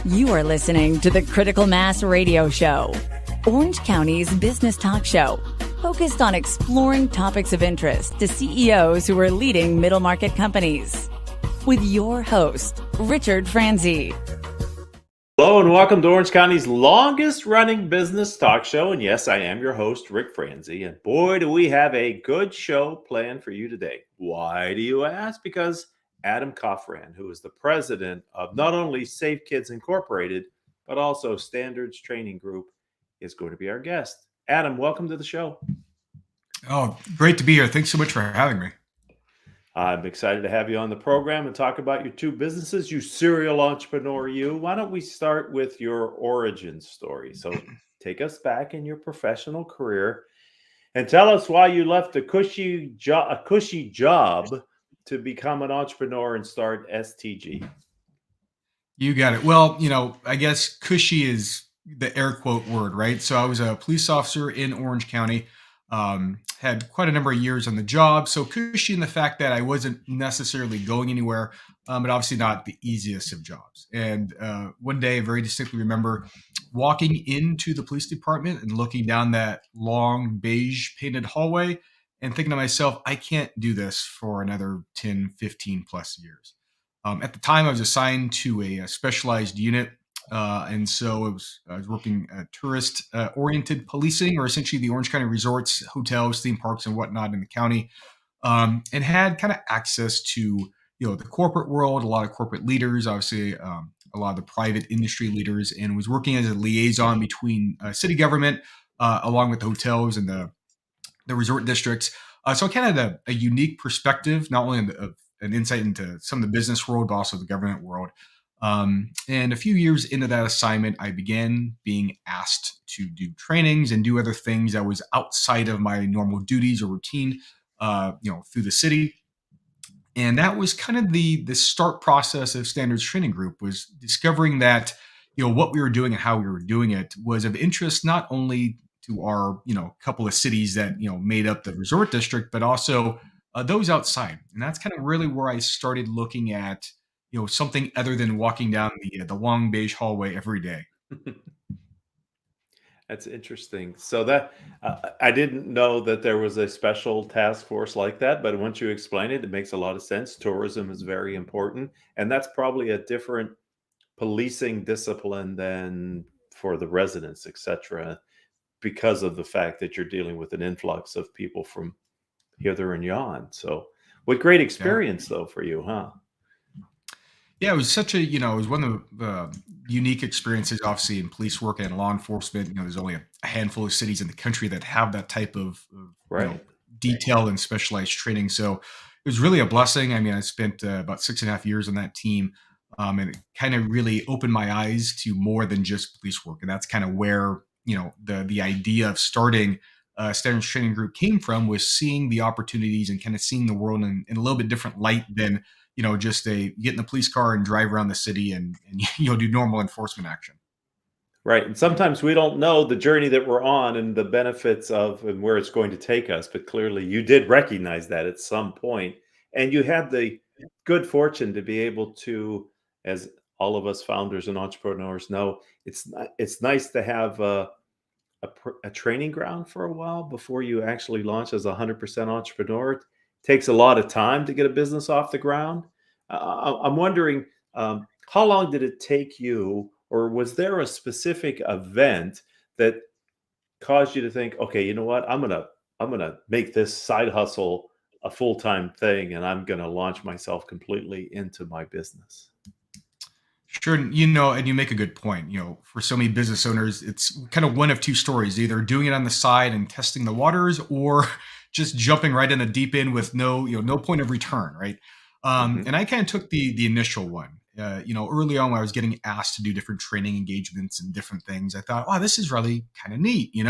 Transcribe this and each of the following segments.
You are listening to the Critical Mass Radio Show, Orange County's business talk show, focused on exploring topics of interest to CEOs who are leading middle market companies. With your host, Richard Franzi. Hello and welcome to Orange County's longest running business talk show. And yes, I am your host, Rick Franzi. And boy, do we have a good show planned for you today. Why do you ask? Because Adam Coughran, who is the president of not only Safe Kids Incorporated, but also Standards Training Group, is going to be our guest. Adam, welcome to the show. Oh, great to be here. Thanks so much for having me. I'm excited to have you on the program and talk about your two businesses, you serial entrepreneur, you. Why don't we start with your origin story? So take us back in your professional career and tell us why you left a cushy job to become an entrepreneur and start STG. You got it. Well, I guess cushy is the air quote word, right? So I was a police officer in Orange County, had quite a number of years on the job. So cushy in the fact that I wasn't necessarily going anywhere, but obviously not the easiest of jobs. And one day I very distinctly remember walking into the police department and looking down that long beige painted hallway and thinking to myself, I can't do this for another 10, 15 plus years. At the time, I was assigned to a specialized unit. And so I was working tourist-oriented policing, or essentially the Orange County resorts, hotels, theme parks, and whatnot in the county, and had kind of access to the corporate world, a lot of corporate leaders, obviously a lot of the private industry leaders, and was working as a liaison between city government along with the hotels and the resort districts. So I kind of had a unique perspective, not only an insight into some of the business world, but also the government world. And a few years into that assignment, I began being asked to do trainings and do other things that was outside of my normal duties or routine, through the city. And that was kind of the start process of Standards Training Group, was discovering that, what we were doing and how we were doing it was of interest, not only to our, couple of cities that, made up the resort district, but also those outside. And that's kind of really where I started looking at, something other than walking down the long beige hallway every day. That's interesting. So that I didn't know that there was a special task force like that, but once you explain it, it makes a lot of sense. Tourism is very important, and that's probably a different policing discipline than for the residents, etc., because of the fact that you're dealing with an influx of people from hither and yon. So what great experience though for you, huh? Yeah, it was such a, it was one of the unique experiences, obviously, in police work and law enforcement. There's only a handful of cities in the country that have that type of Right. detailed and specialized training. So it was really a blessing. I mean, I spent about 6.5 years on that team, and it kind of really opened my eyes to more than just police work. And that's kind of where, the idea of starting Standards Training Group came from, was seeing the opportunities and kind of seeing the world in a little bit different light than just get in the police car and drive around the city and do normal enforcement action. Right. And sometimes we don't know the journey that we're on and the benefits of and where it's going to take us. But clearly you did recognize that at some point. And you had the good fortune to be able to, as all of us founders and entrepreneurs know, it's nice to have a training ground for a while before you actually launch as a 100% entrepreneur. It takes a lot of time to get a business off the ground. I'm wondering, how long did it take you, or was there a specific event that caused you to think, okay, you know what, I'm gonna make this side hustle a full-time thing, and I'm gonna launch myself completely into my business? Sure. And you make a good point. For so many business owners, it's kind of one of two stories: either doing it on the side and testing the waters, or just jumping right in the deep end with no point of return, right? And I kind of took the initial one. Early on when I was getting asked to do different training engagements and different things, I thought, wow, this is really kind of neat, get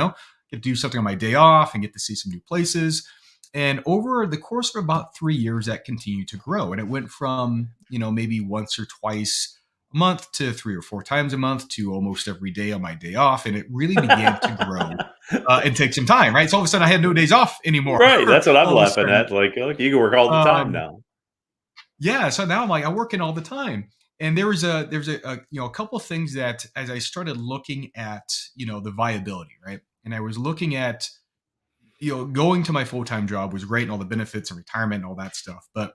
to do something on my day off and get to see some new places. And over the course of about 3 years, that continued to grow. And it went from, maybe once or twice a month to 3 or 4 times a month to almost every day on my day off. And it really began to grow and take some time, right? So all of a sudden I had no days off anymore. Right. That's what I'm laughing at. Like, look, you can work all the time now. Yeah. So now I'm like, I work in all the time. And there's a couple of things that as I started looking at, the viability, right? And I was looking at, going to my full-time job was great and all the benefits and retirement and all that stuff. But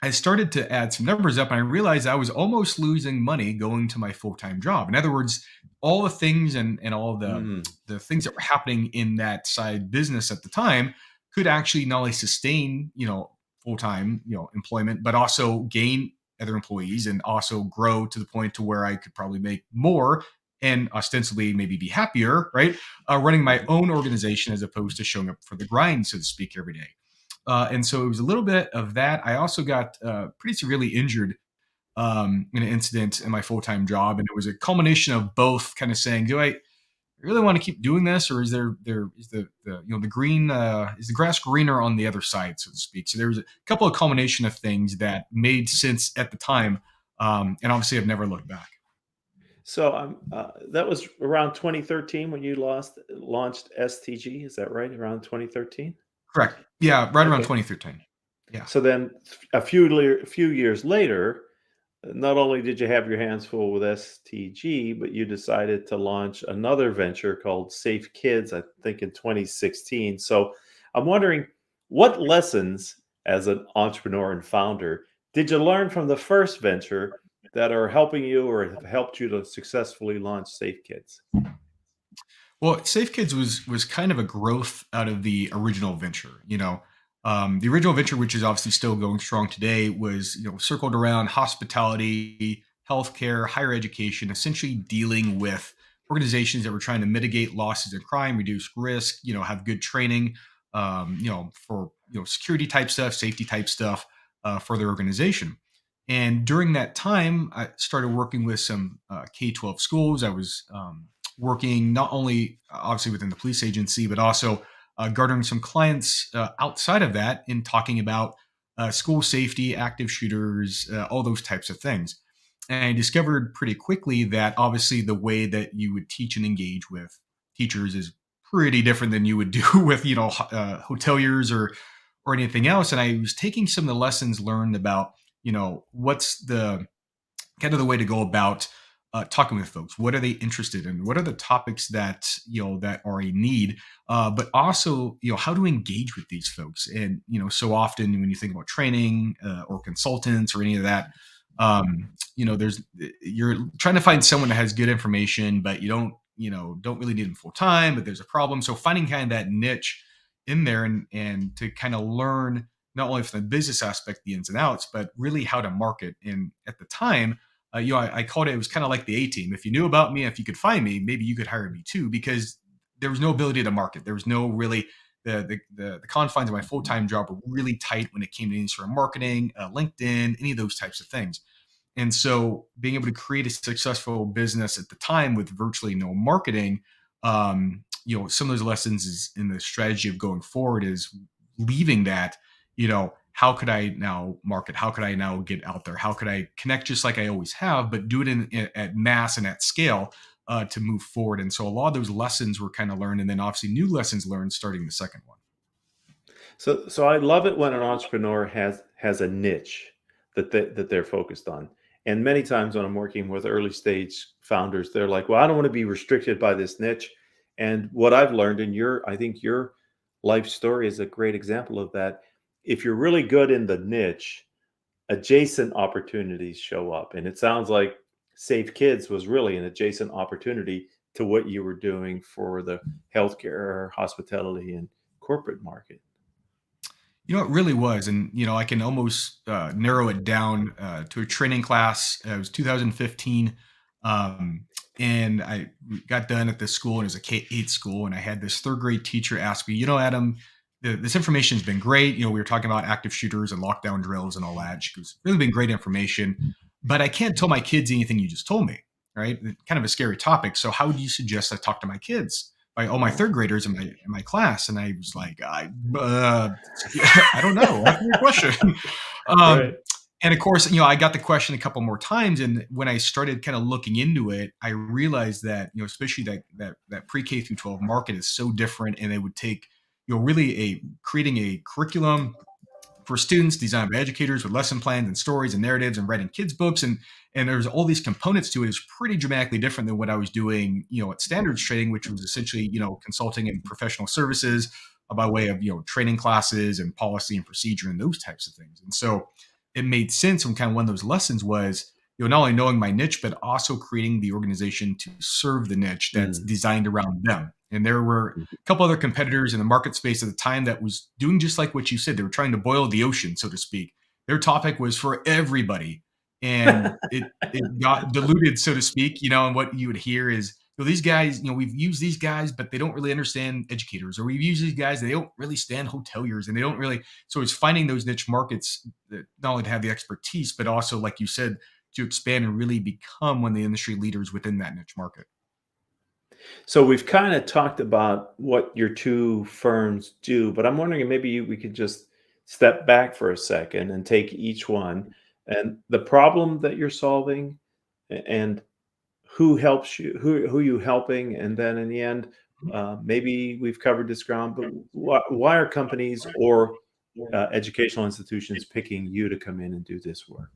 I started to add some numbers up and I realized I was almost losing money going to my full-time job. In other words, all the things and all Mm. the things that were happening in that side business at the time could actually not only sustain, full-time, employment, but also gain other employees and also grow to the point to where I could probably make more and ostensibly maybe be happier, right? Running my own organization as opposed to showing up for the grind, so to speak, every day. And so it was a little bit of that. I also got pretty severely injured in an incident in my full time job, and it was a culmination of both, kind of saying, "Do I really want to keep doing this, or is there is the green is the grass greener on the other side, so to speak?" So there was a couple of culmination of things that made sense at the time, and obviously I've never looked back. So that was around 2013 when you launched STG. Is that right? Around 2013? Correct. Yeah, right around Okay. 2013. Yeah. So then a few years later, not only did you have your hands full with STG, but you decided to launch another venture called Safe Kids, I think in 2016. So I'm wondering what lessons as an entrepreneur and founder did you learn from the first venture that are helping you or have helped you to successfully launch Safe Kids? Well, Safe Kids was kind of a growth out of the original venture. The original venture, which is obviously still going strong today, was circled around hospitality, healthcare, higher education, essentially dealing with organizations that were trying to mitigate losses and crime, reduce risk, have good training, for security type stuff, safety type stuff for their organization. And during that time, I started working with some K-12 schools. I was working not only obviously within the police agency, but also garnering some clients outside of that in talking about school safety, active shooters, all those types of things. And I discovered pretty quickly that obviously the way that you would teach and engage with teachers is pretty different than you would do with hoteliers or anything else. And I was taking some of the lessons learned about what's the kind of the way to go about talking with folks. What are they interested in? What are the topics that that are a need? But also, how to engage with these folks. And so often when you think about training or consultants or any of that, there's you're trying to find someone that has good information, but you don't really need them full time. But there's a problem. So finding kind of that niche in there and to kind of learn not only from the business aspect, the ins and outs, but really how to market. And at the time, I called it was kind of like the A team. If you knew about me, if you could find me, maybe you could hire me too, because there was no ability to market. There was no really the confines of my full time job were really tight when it came to any sort of marketing, LinkedIn, any of those types of things. And so being able to create a successful business at the time with virtually no marketing, some of those lessons is in the strategy of going forward is leaving that, how could I now market? How could I now get out there? How could I connect just like I always have, but do it at mass and at scale to move forward? And so a lot of those lessons were kind of learned, and then obviously new lessons learned starting the second one. So I love it when an entrepreneur has a niche that they're focused on. And many times when I'm working with early stage founders, they're like, "Well, I don't want to be restricted by this niche." And what I've learned in I think your life story is a great example of that. If you're really good in the niche, adjacent opportunities show up. And it sounds like Safe Kids was really an adjacent opportunity to what you were doing for the healthcare, hospitality, and corporate market. It really was. And, I can almost narrow it down to a training class. It was 2015. And I got done at this school, and it was a K-8 school. And I had this third grade teacher ask me, Adam, this information has been great. We were talking about active shooters and lockdown drills and all that. She goes, really been great information, but I can't tell my kids anything you just told me. Right. Kind of a scary topic. So how would you suggest I talk to my kids? By all my third graders in my class, and I was like, I don't know. That's a good question. Right. And of course, I got the question a couple more times, and when I started kind of looking into it, I realized that especially that pre-K through 12 market is so different, and it would take really creating a curriculum, for students, designed by educators with lesson plans and stories and narratives and writing kids books. And there's all these components to it. It's pretty dramatically different than what I was doing, at standards trading, which was essentially, consulting and professional services by way of, training classes and policy and procedure and those types of things. And so it made sense when kind of one of those lessons was, not only knowing my niche, but also creating the organization to serve the niche that's designed around them. And there were a couple other competitors in the market space at the time that was doing just like what you said. They were trying to boil the ocean, so to speak. Their topic was for everybody. And it got diluted, so to speak, and what you would hear is, these guys, we've used these guys, but they don't really understand educators, or we've used these guys, they don't really stand hoteliers, and they don't really. So it's finding those niche markets that not only to have the expertise, but also, like you said, to expand and really become one of the industry leaders within that niche market. So we've kind of talked about what your two firms do, but I'm wondering if maybe we could just step back for a second and take each one and the problem that you're solving and who helps you, who you helping, and then in the end, maybe we've covered this ground, but why are companies or educational institutions picking you to come in and do this work?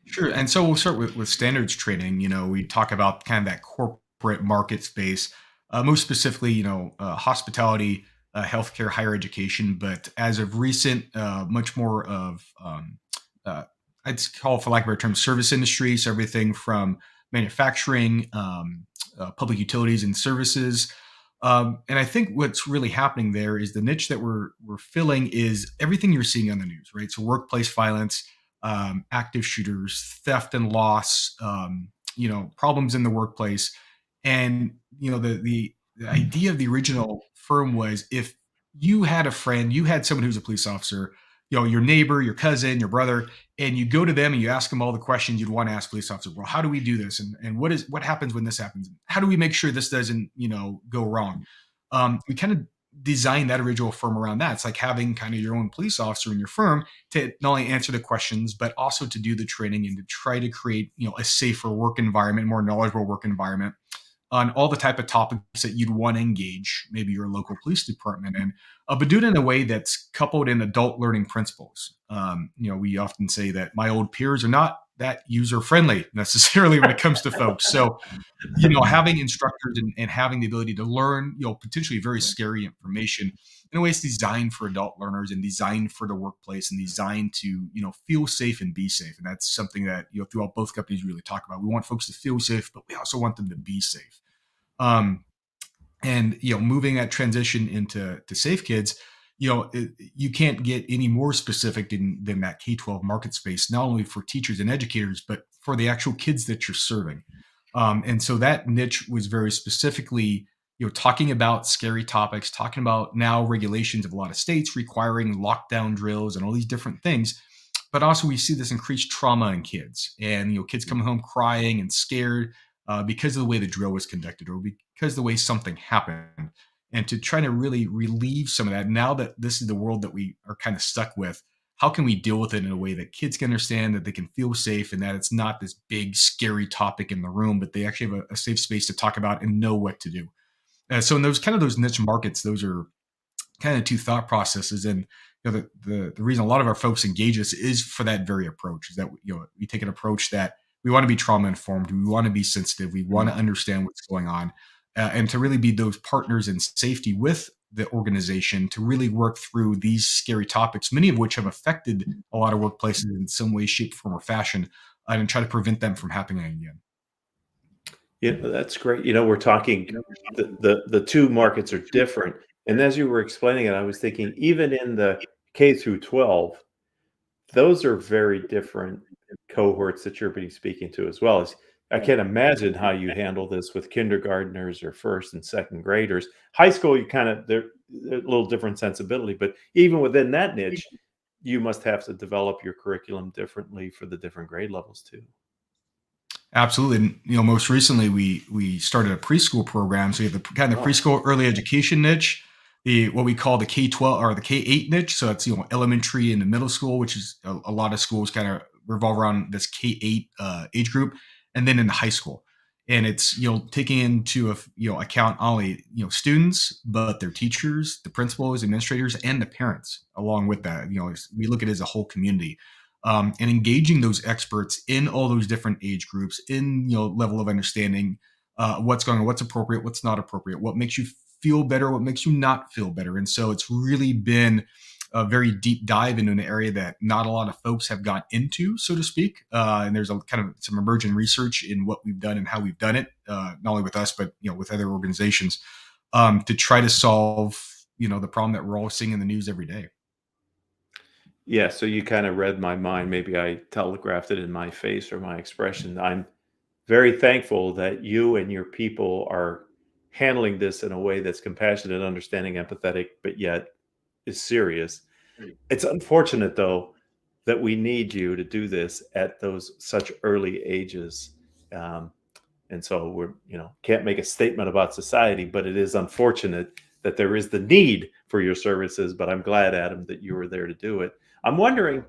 Sure. And so we'll start with standards trading. We talk about kind of that corporate market space, most specifically, hospitality, healthcare, higher education. But as of recent, much more of, I'd call, for lack of a better term, service industry. So everything from manufacturing, public utilities and services. And I think what's really happening there is the niche that we're filling is everything you're seeing on the news, right? So workplace violence, active shooters, theft and loss, problems in the workplace. And, the idea of the original firm was, if you had a friend, you had someone who's a police officer, your neighbor, your cousin, your brother, and you go to them and you ask them all the questions you'd want to ask police officers. Well, how do we do this? And what happens when this happens? How do we make sure this doesn't, go wrong? We kind of design that original firm around that. It's like having kind of your own police officer in your firm to not only answer the questions, but also to do the training and to try to create, a safer work environment, more knowledgeable work environment on all the type of topics that you'd want to engage maybe your local police department in, but do it in a way that's coupled in adult learning principles. We often say that my old peers are not that user friendly necessarily when it comes to folks. So, having instructors and having the ability to learn, potentially very scary information in a way it's designed for adult learners and designed for the workplace and designed to, feel safe and be safe. And that's something that, throughout both companies we really talk about. We want folks to feel safe, but we also want them to be safe. And moving that transition into Safe Kids, you can't get any more specific than that K-12 market space, not only for teachers and educators, but for the actual kids that you're serving. And so that niche was very specifically, talking about scary topics, talking about now regulations of a lot of states requiring lockdown drills and all these different things. But also we see this increased trauma in kids, and kids coming home crying and scared because of the way the drill was conducted or because of the way something happened. And to try to really relieve some of that, now that this is the world that we are kind of stuck with, how can we deal with it in a way that kids can understand, that they can feel safe, and that it's not this big, scary topic in the room, but they actually have a safe space to talk about and know what to do. So in those niche markets, those are kind of two thought processes. And the reason a lot of our folks engage us is for that very approach, is that we take an approach that we want to be trauma informed, we want to be sensitive, we want to understand what's going on, and to really be those partners in safety with the organization to really work through these scary topics, many of which have affected a lot of workplaces in some way, shape, form, or fashion, and try to prevent them from happening again. Yeah, that's great. We're talking the two markets are different. And as you were explaining it, I was thinking even in the K through 12, those are very different cohorts that you're speaking to as well. As I can't imagine how you handle this with kindergartners or first and second graders. High school, they're a little different sensibility, but even within that niche, you must have to develop your curriculum differently for the different grade levels too. Absolutely. And, most recently we started a preschool program. So you have the kind of preschool early education niche, what we call the K-12 or the K-8 niche. So that's, elementary and the middle school, which is a lot of schools kind of revolve around this K-8 age group, and then in the high school. and it's taking into account only students, but their teachers, the principals, administrators, and the parents along with that. We look at it as a whole community, and engaging those experts in all those different age groups, in level of understanding what's going on, what's appropriate, what's not appropriate, what makes you feel better, what makes you not feel better. And so it's really been a very deep dive into an area that not a lot of folks have got into, so to speak. And there's a kind of some emergent research in what we've done and how we've done it, not only with us, but with other organizations, to try to solve the problem that we're all seeing in the news every day. Yeah, so you kind of read my mind. Maybe I telegraphed it in my face or my expression. I'm very thankful that you and your people are handling this in a way that's compassionate, understanding, empathetic, but yet is serious. It's unfortunate, though, that we need you to do this at those such early ages. Um, and so we're, can't make a statement about society, but it is unfortunate that there is the need for your services. But I'm glad, Adam, that you were there to do it. I'm wondering,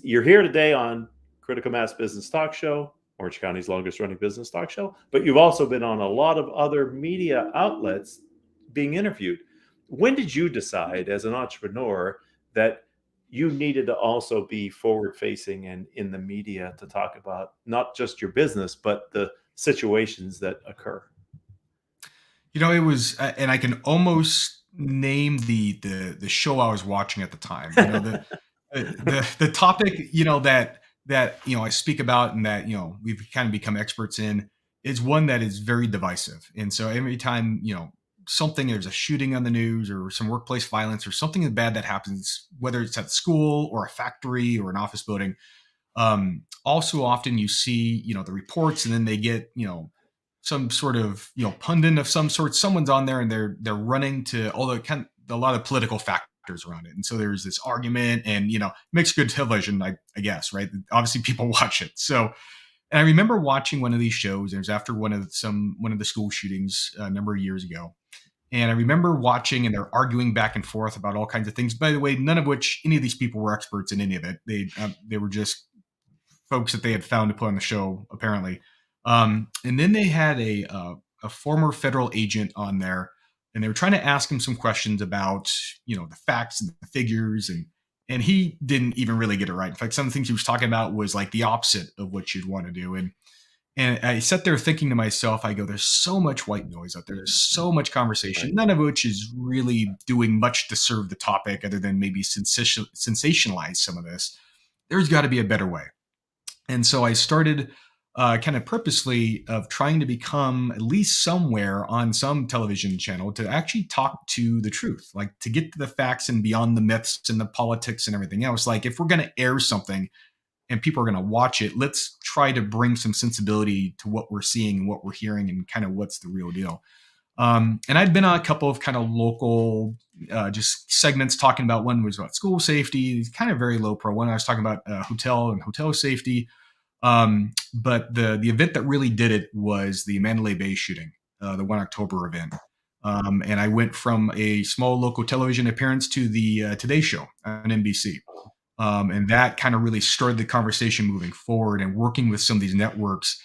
you're here today on Critical Mass Business Talk Show, Orange County's longest running business talk show, but you've also been on a lot of other media outlets being interviewed. When did you decide as an entrepreneur that you needed to also be forward facing and in the media to talk about not just your business, but the situations that occur? It was, and I can almost name the show I was watching at the time. The topic, that I speak about and that we've kind of become experts in is one that is very divisive. And so every time there's a shooting on the news or some workplace violence or something bad that happens, whether it's at school or a factory or an office building, also often you see the reports, and then they get some sort of pundit of some sort. Someone's on there and they're running to all the a lot of political factors around it, and so there's this argument, and makes good television, I guess, right? Obviously people watch it. So, and I remember watching one of these shows. It was after one of the school shootings a number of years ago, and I remember watching, and they're arguing back and forth about all kinds of things. By the way, none of which any of these people were experts in any of it. They were just folks that they had found to put on the show, apparently. And then they had a former federal agent on there, and they were trying to ask him some questions about the facts and the figures, and he didn't even really get it right. In fact, some of the things he was talking about was like the opposite of what you'd want to do. And I sat there thinking to myself, I go, there's so much white noise out there. There's so much conversation, none of which is really doing much to serve the topic other than maybe sensationalize some of this. There's got to be a better way. And so I started kind of purposely of trying to become at least somewhere on some television channel to actually talk to the truth, like to get to the facts and beyond the myths and the politics and everything else. Like if we're going to air something and people are going to watch it, let's try to bring some sensibility to what we're seeing and what we're hearing and kind of what's the real deal. And I'd been on a couple of kind of local just segments talking about, one was about school safety, kind of very low pro. One I was talking about hotel and hotel safety. But the event that really did it was the MichaeLA Bay shooting, the 1 October event. And I went from a small local television appearance to the Today Show on NBC. And that kind of really started the conversation moving forward and working with some of these networks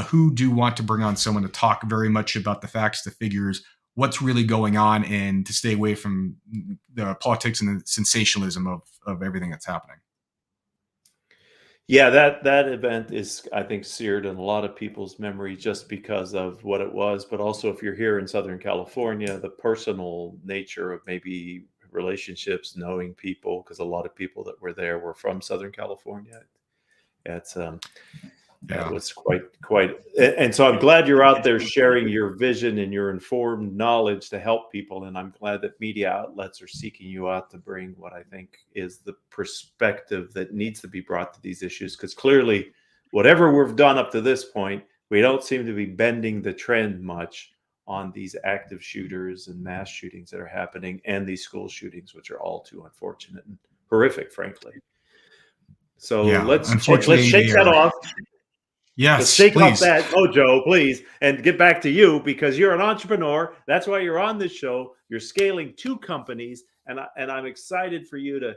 who do want to bring on someone to talk very much about the facts, the figures, what's really going on, and to stay away from the politics and the sensationalism of everything that's happening. Yeah, that event is, I think, seared in a lot of people's memory just because of what it was, but also if you're here in Southern California, the personal nature of maybe relationships, knowing people, because a lot of people that were there were from Southern California. It's that was quite, and so I'm glad you're out there sharing your vision and your informed knowledge to help people. And I'm glad that media outlets are seeking you out to bring what I think is the perspective that needs to be brought to these issues. Because clearly, whatever we've done up to this point, we don't seem to be bending the trend much on these active shooters and mass shootings that are happening, and these school shootings, which are all too unfortunate and horrific, frankly. So let's shake that off. Yes, let's shake please. off that mojo, please, and get back to you, because you're an entrepreneur. That's why you're on this show. You're scaling 2 companies, and I'm excited for you to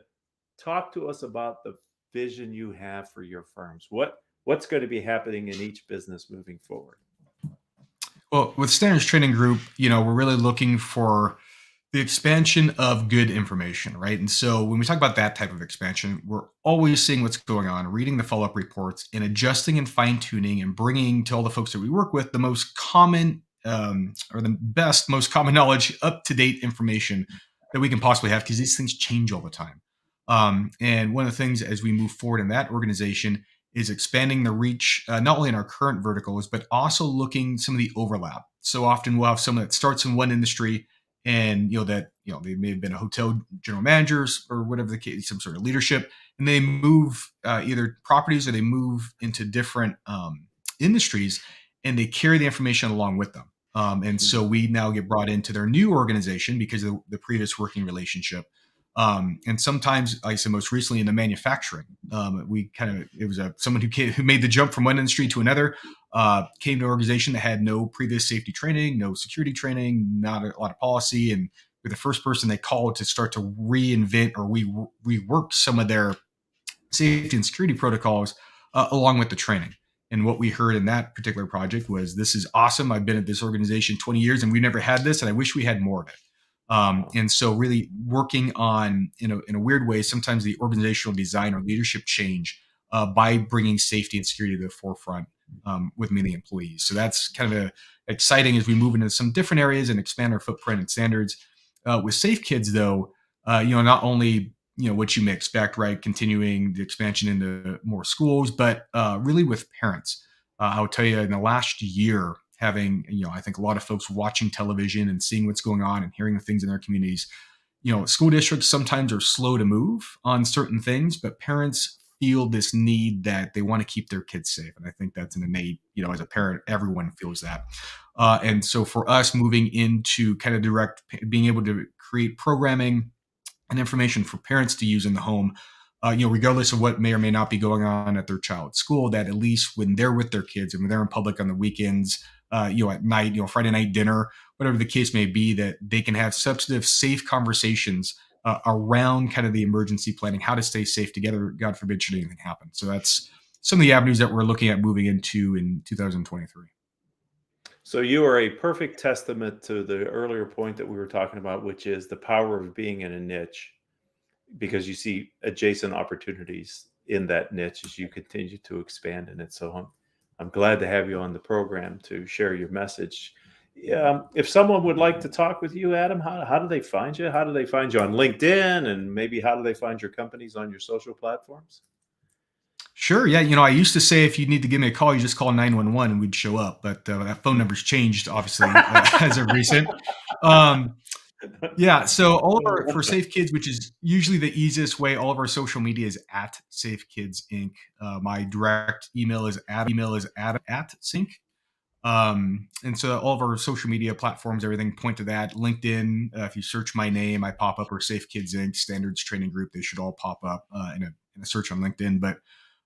talk to us about the vision you have for your firms. What's going to be happening in each business moving forward? Well, with Standards Training Group, we're really looking for the expansion of good information, right? And so when we talk about that type of expansion, we're always seeing what's going on, reading the follow up reports, and adjusting and fine tuning and bringing to all the folks that we work with the most common or the best, most common knowledge, up to date information that we can possibly have because these things change all the time. And one of the things as we move forward in that organization is expanding the reach, not only in our current verticals, but also looking some of the overlap. So often we'll have someone that starts in one industry and they may have been a hotel general managers or whatever the case, some sort of leadership, and they move either properties or they move into different industries, and they carry the information along with them. And so we now get brought into their new organization because of the previous working relationship. And sometimes, like I said, most recently in the manufacturing, it was someone who made the jump from one industry to another, came to an organization that had no previous safety training, no security training, not a lot of policy, and we're the first person they called to start to reinvent or rework some of their safety and security protocols along with the training. And what we heard in that particular project was, "This is awesome. I've been at this organization 20 years and we've never had this, and I wish we had more of it." And so really working on, in a weird way, sometimes the organizational design or leadership change by bringing safety and security to the forefront with many employees. So that's kind of exciting as we move into some different areas and expand our footprint and standards. With Safe Kids, though, not only what you may expect, right, continuing the expansion into more schools, but really with parents. I'll tell you, in the last year, having I think a lot of folks watching television and seeing what's going on and hearing the things in their communities. School districts sometimes are slow to move on certain things, but parents feel this need that they want to keep their kids safe, and I think that's an innate. As a parent, everyone feels that. And so for us, moving into kind of being able to create programming and information for parents to use in the home, regardless of what may or may not be going on at their child's school, that at least when they're with their kids and when they're in public on the weekends, at night, Friday night dinner, whatever the case may be, that they can have substantive, safe conversations around kind of the emergency planning, how to stay safe together, God forbid, should anything happen. So that's some of the avenues that we're looking at moving into in 2023. So you are a perfect testament to the earlier point that we were talking about, which is the power of being in a niche, because you see adjacent opportunities in that niche as you continue to expand in it. So I'm glad to have you on the program to share your message. If someone would like to talk with you, Adam, how do they find you? How do they find you on LinkedIn? And maybe how do they find your companies on your social platforms? Sure. Yeah. I used to say if you need to give me a call, you just call 911 and we'd show up. But that phone number's changed, obviously, as of recent. Yeah. So for Safe Kids, which is usually the easiest way, all of our social media is at Safe Kids Inc. My direct email is adam@sync. And so all of our social media platforms, everything point to that. LinkedIn, if you search my name, I pop up, or Safe Kids Inc., Standards Training Group, they should all pop up in a search on LinkedIn. But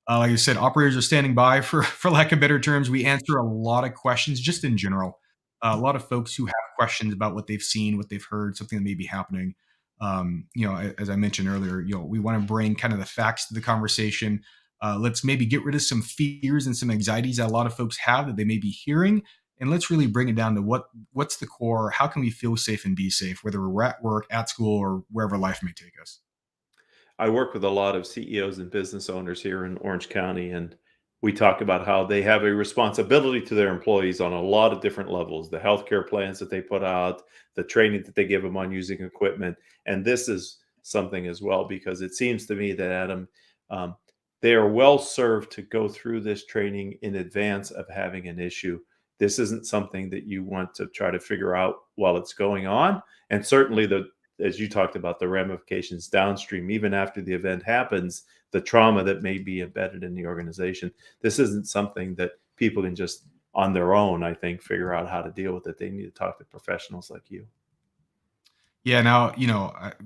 like I said, operators are standing by for lack of better terms. We answer a lot of questions just in general. A lot of folks who have questions about what they've seen, what they've heard, something that may be happening. As I mentioned earlier, we want to bring kind of the facts to the conversation. Let's maybe get rid of some fears and some anxieties that a lot of folks have that they may be hearing. And let's really bring it down to what's the core, how can we feel safe and be safe, whether we're at work, at school, or wherever life may take us. I work with a lot of CEOs and business owners here in Orange County, and we talk about how they have a responsibility to their employees on a lot of different levels, the healthcare plans that they put out, the training that they give them on using equipment. And this is something as well, because it seems to me that, Adam, they are well served to go through this training in advance of having an issue. This isn't something that you want to try to figure out while it's going on. And certainly as you talked about, the ramifications downstream, even after the event happens, the trauma that may be embedded in the organization. This isn't something that people can just on their own, I think, figure out how to deal with it. They need to talk to professionals like you. Yeah. Now,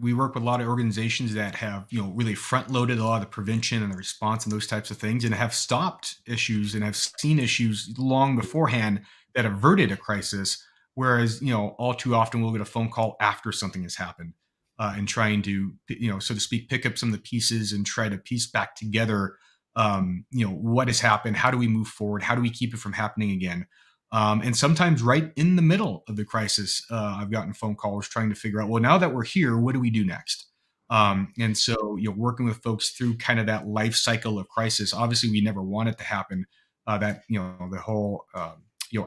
we work with a lot of organizations that have, really front loaded a lot of the prevention and the response and those types of things, and have stopped issues and have seen issues long beforehand that averted a crisis. Whereas, all too often we'll get a phone call after something has happened, and trying to, so to speak, pick up some of the pieces and try to piece back together, what has happened, how do we move forward, how do we keep it from happening again. And sometimes right in the middle of the crisis, I've gotten phone calls trying to figure out, well, now that we're here, what do we do next? And so, working with folks through kind of that life cycle of crisis. Obviously, we never want it to happen. That the whole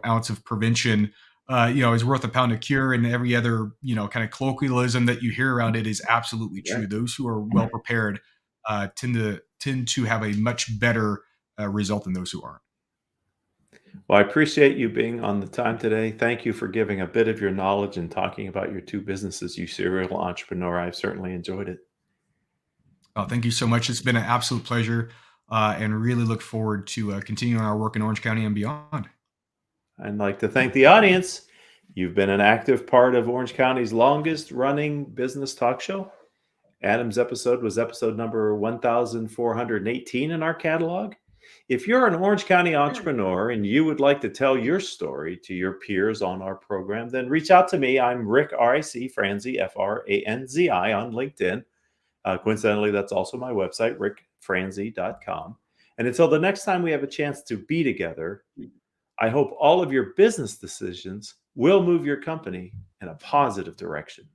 ounce of prevention, is worth a pound of cure, and every other kind of colloquialism that you hear around it is absolutely true. Right. Those who are well prepared tend to have a much better result than those who aren't. Well, I appreciate you being on the time today. Thank you for giving a bit of your knowledge and talking about your two businesses, you serial entrepreneur. I've certainly enjoyed it. Thank you so much. It's been an absolute pleasure, and really look forward to continuing our work in Orange County and beyond. I'd like to thank the audience. You've been an active part of Orange County's longest running business talk show. Adam's episode was episode number 1418 in our catalog. If you're an Orange County entrepreneur and you would like to tell your story to your peers on our program, then reach out to me. I'm Rick, R-I-C, Franzi, F-R-A-N-Z-I on LinkedIn. Coincidentally, that's also my website, rickfranzi.com. And until the next time we have a chance to be together, I hope all of your business decisions will move your company in a positive direction.